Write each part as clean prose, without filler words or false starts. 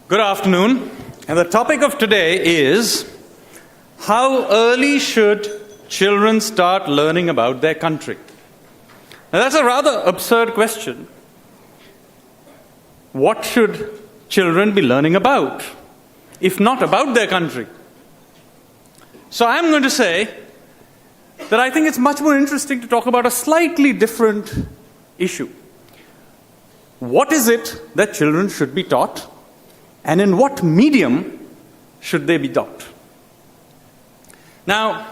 Good afternoon, and the topic of today is how early should children start learning about their country? Now that's a rather absurd question. What should children be learning about, if not about their country? So I'm going to say that I think it's much more interesting to talk about a slightly different issue. What is it that children should be taught? And in what medium should they be taught? Now,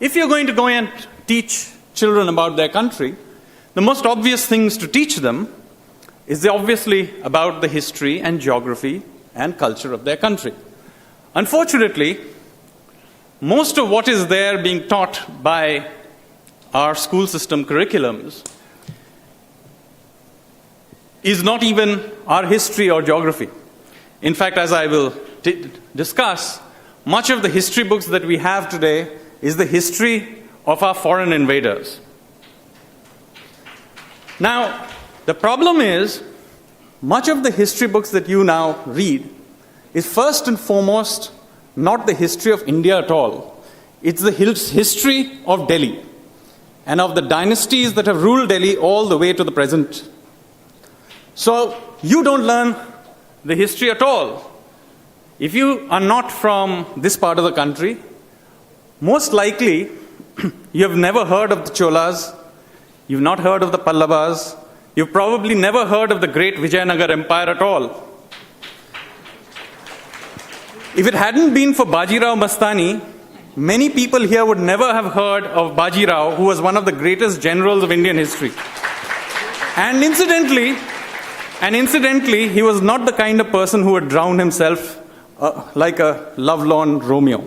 if you're going to go and teach children about their country, the most obvious things to teach them is obviously about the history and geography and culture of their country. Unfortunately, most of what is there being taught by our school system curriculums is not even our history or geography. In fact, as I will discuss, much of the history books that we have today is the history of our foreign invaders. Now, the problem is, much of the history books that you now read is first and foremost not the history of India at all. It's the history of Delhi and of the dynasties that have ruled Delhi all the way to the present. So, you don't learn the history at all. If you are not from this part of the country, most likely you have never heard of the Cholas, you've not heard of the Pallavas, you've probably never heard of the great Vijayanagar Empire at all. If it hadn't been for Bajirao Mastani, many people here would never have heard of Bajirao, who was one of the greatest generals of Indian history. And incidentally, he was not the kind of person who would drown himself like a lovelorn Romeo.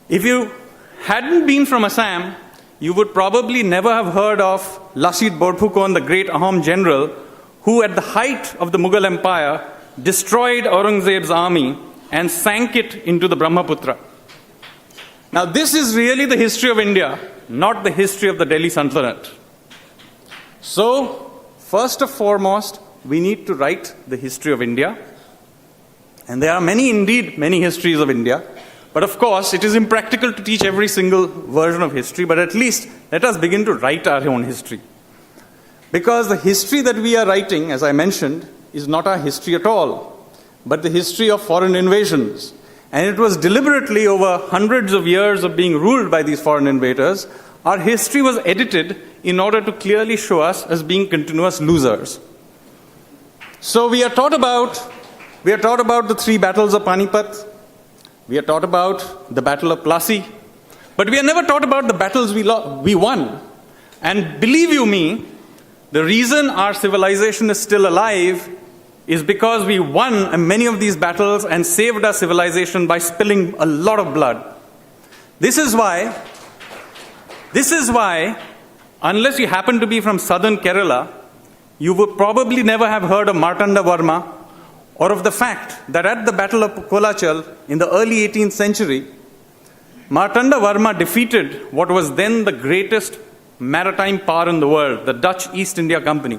If you hadn't been from Assam, you would probably never have heard of Lachit Borphukan, the great Ahom general, who at the height of the Mughal Empire destroyed Aurangzeb's army and sank it into the Brahmaputra. Now this is really the history of India, not the history of the Delhi Sultanate. So, first and foremost, we need to write the history of India. And there are many histories of India. But of course, it is impractical to teach every single version of history, but at least let us begin to write our own history. Because the history that we are writing, as I mentioned, is not our history at all, but the history of foreign invasions. And it was deliberately over hundreds of years of being ruled by these foreign invaders, our history was edited in order to clearly show us as being continuous losers. So we are taught about the three battles of Panipat, we are taught about the Battle of Plassey, but we are never taught about the battles we won. And believe you me, the reason our civilization is still alive is because we won many of these battles and saved our civilization by spilling a lot of blood. This is why, unless you happen to be from southern Kerala, you would probably never have heard of Martanda Varma or of the fact that at the Battle of Kolachal in the early 18th century, Martanda Varma defeated what was then the greatest maritime power in the world, the Dutch East India Company.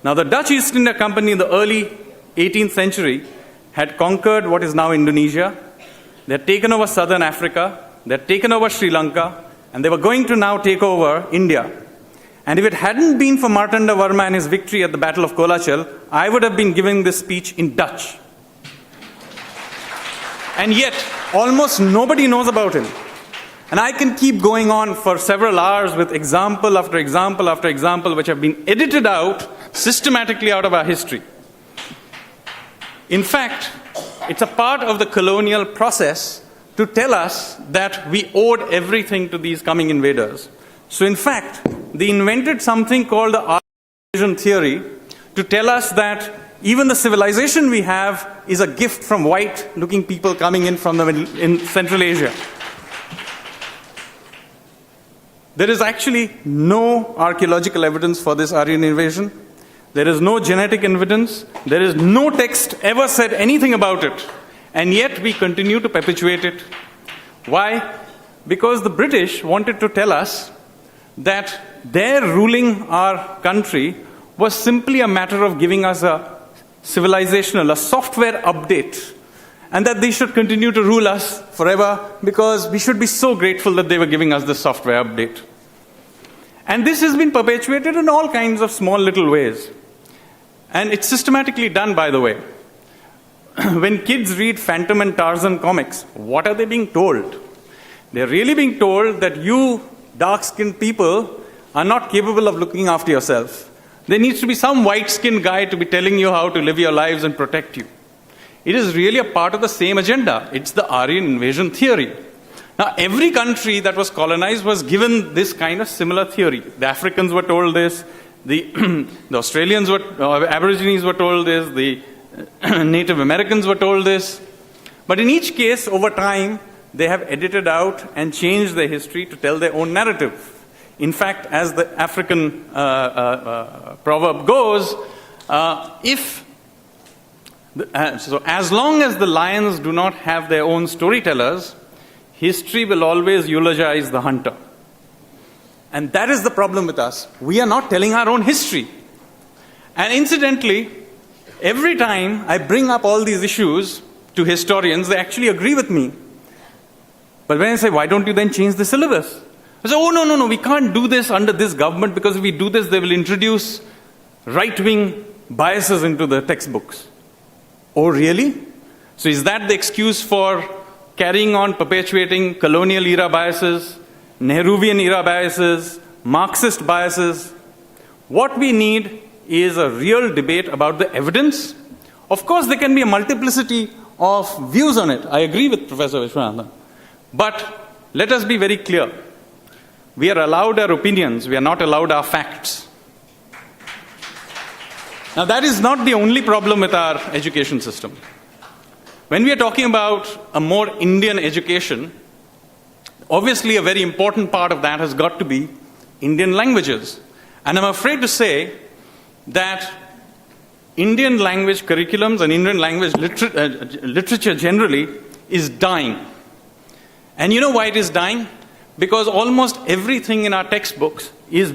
Now, the Dutch East India Company in the early 18th century had conquered what is now Indonesia. They had taken over southern Africa. They had taken over Sri Lanka. And they were going to now take over India. And if it hadn't been for Martanda Varma and his victory at the Battle of Kolachal, I would have been giving this speech in Dutch. And yet, almost nobody knows about him. And I can keep going on for several hours with example after example after example, which have been edited out systematically out of our history. In fact, it's a part of the colonial process to tell us that we owed everything to these coming invaders. So in fact, they invented something called the Aryan theory to tell us that even the civilization we have is a gift from white-looking people coming in from in Central Asia. There is actually no archaeological evidence for this Aryan invasion. There is no genetic evidence. There is no text ever said anything about it. And yet we continue to perpetuate it. Why? Because the British wanted to tell us that their ruling our country was simply a matter of giving us a civilizational, a software update, and that they should continue to rule us forever because we should be so grateful that they were giving us this software update. And this has been perpetuated in all kinds of small little ways. And it's systematically done, by the way. When kids read Phantom and Tarzan comics, what are they being told? They're really being told that you dark-skinned people are not capable of looking after yourself. There needs to be some white-skinned guy to be telling you how to live your lives and protect you. It is really a part of the same agenda. It's the Aryan invasion theory. Now, every country that was colonized was given this kind of similar theory. The Africans were told this, the Australians were, Aborigines were told this, the Native Americans were told this. But in each case, over time, they have edited out and changed their history to tell their own narrative. In fact, as the African proverb goes, so as long as the lions do not have their own storytellers, history will always eulogize the hunter. And that is the problem with us. We are not telling our own history. And incidentally, every time I bring up all these issues to historians, they actually agree with me. But when I say, why don't you then change the syllabus? I say, oh, no, we can't do this under this government because if we do this, they will introduce right-wing biases into the textbooks. Oh, really? So is that the excuse for carrying on perpetuating colonial-era biases, Nehruvian-era biases, Marxist biases? What we need is a real debate about the evidence. Of course, there can be a multiplicity of views on it. I agree with Professor Vishwanathan. But let us be very clear. We are allowed our opinions. We are not allowed our facts. Now, that is not the only problem with our education system. When we are talking about a more Indian education, obviously a very important part of that has got to be Indian languages. And I'm afraid to say that Indian language curriculums and Indian language literature generally is dying. And you know why it is dying? Because almost everything in our textbooks is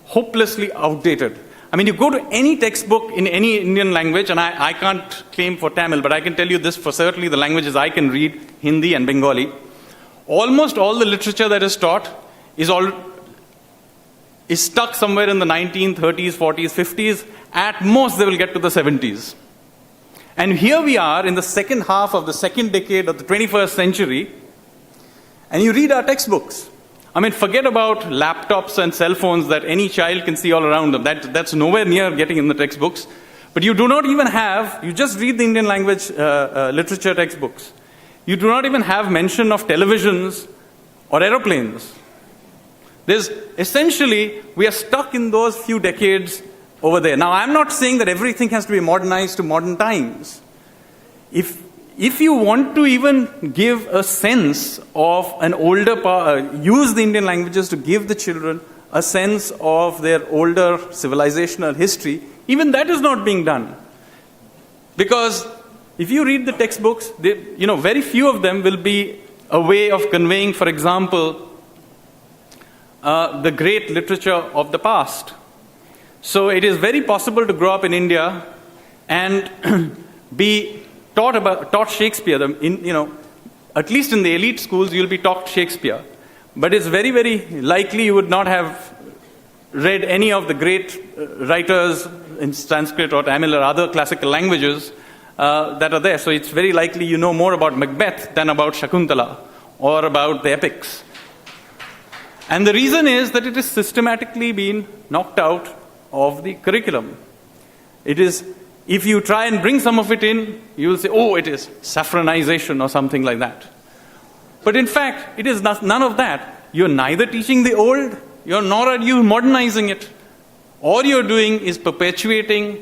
hopelessly outdated. I mean, you go to any textbook in any Indian language, and I can't claim for Tamil, but I can tell you this for certainly the languages I can read, Hindi and Bengali. Almost all the literature that is taught is stuck somewhere in the 1930s, 40s, 50s. At most, they will get to the 70s. And here we are in the second half of the second decade of the 21st century, and you read our textbooks. I mean, forget about laptops and cell phones that any child can see all around them. That's nowhere near getting in the textbooks. But you do not even have, you just read the Indian language literature textbooks. You do not even have mention of televisions or aeroplanes. There's essentially, we are stuck in those few decades over there. Now, I'm not saying that everything has to be modernized to modern times. If you want to even give a sense of an older use the Indian languages to give the children a sense of their older civilizational history, even that is not being done. Because if you read the textbooks, very few of them will be a way of conveying, for example, the great literature of the past. So it is very possible to grow up in India and be taught Shakespeare. At least in the elite schools, you'll be taught Shakespeare. But it's very, very likely you would not have read any of the great writers in Sanskrit or Tamil or other classical languages that are there. So it's very likely you know more about Macbeth than about Shakuntala or about the epics. And the reason is that it is systematically been knocked out of the curriculum. It is, if you try and bring some of it in, you will say, oh, it is saffronization or something like that. But in fact, it is none of that. You're neither teaching the old, nor are you modernizing it. All you're doing is perpetuating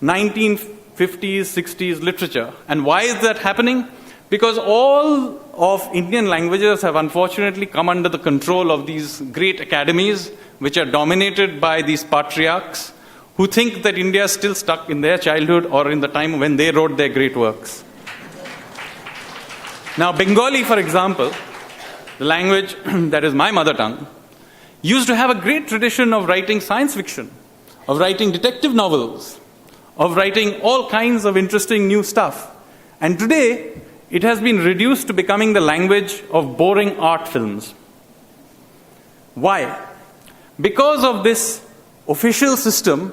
1950s, 60s literature. And why is that happening? Because all of Indian languages have unfortunately come under the control of these great academies, which are dominated by these patriarchs, who think that India is still stuck in their childhood or in the time when they wrote their great works. Now, Bengali, for example, the language that is my mother tongue, used to have a great tradition of writing science fiction. of writing detective novels, of writing all kinds of interesting new stuff. And today, it has been reduced to becoming the language of boring art films. Why? Because of this official system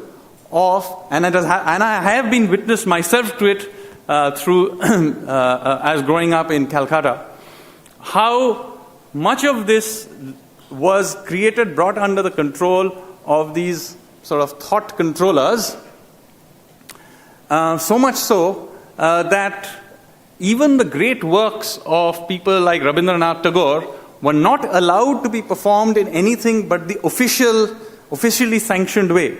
of, and I have been witness myself to it through as growing up in Calcutta, how much of this was created, brought under the control of these sort of thought controllers, so much so that even the great works of people like Rabindranath Tagore were not allowed to be performed in anything but the officially sanctioned way.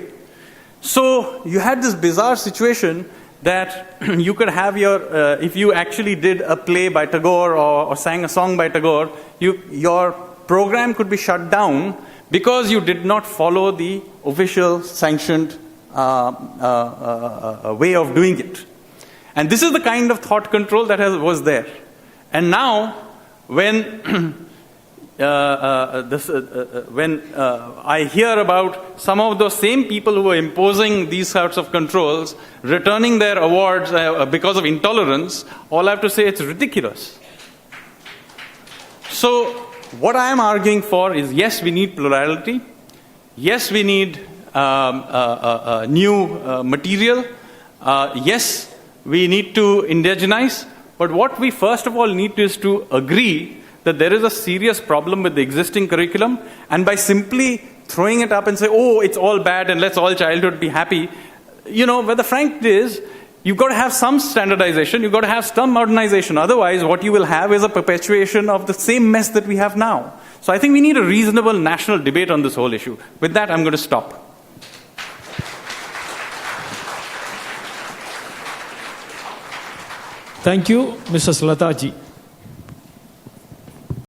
So you had this bizarre situation that you could have if you actually did a play by Tagore or sang a song by Tagore, your program could be shut down because you did not follow the official sanctioned way of doing it. And this is the kind of thought control that was there. And now, when I hear about some of those same people who are imposing these sorts of controls, returning their awards because of intolerance, all I have to say, it's ridiculous. So, what I am arguing for is, yes, we need plurality. Yes, we need new material. Yes, we need to indigenize. But what we first of all need is to agree that there is a serious problem with the existing curriculum, and by simply throwing it up and say, oh, it's all bad and let's all childhood be happy, where the fact is, you've got to have some standardization, you've got to have some modernization. Otherwise, what you will have is a perpetuation of the same mess that we have now. So I think we need a reasonable national debate on this whole issue. With that, I'm going to stop. Thank you, Mr. Sulataji.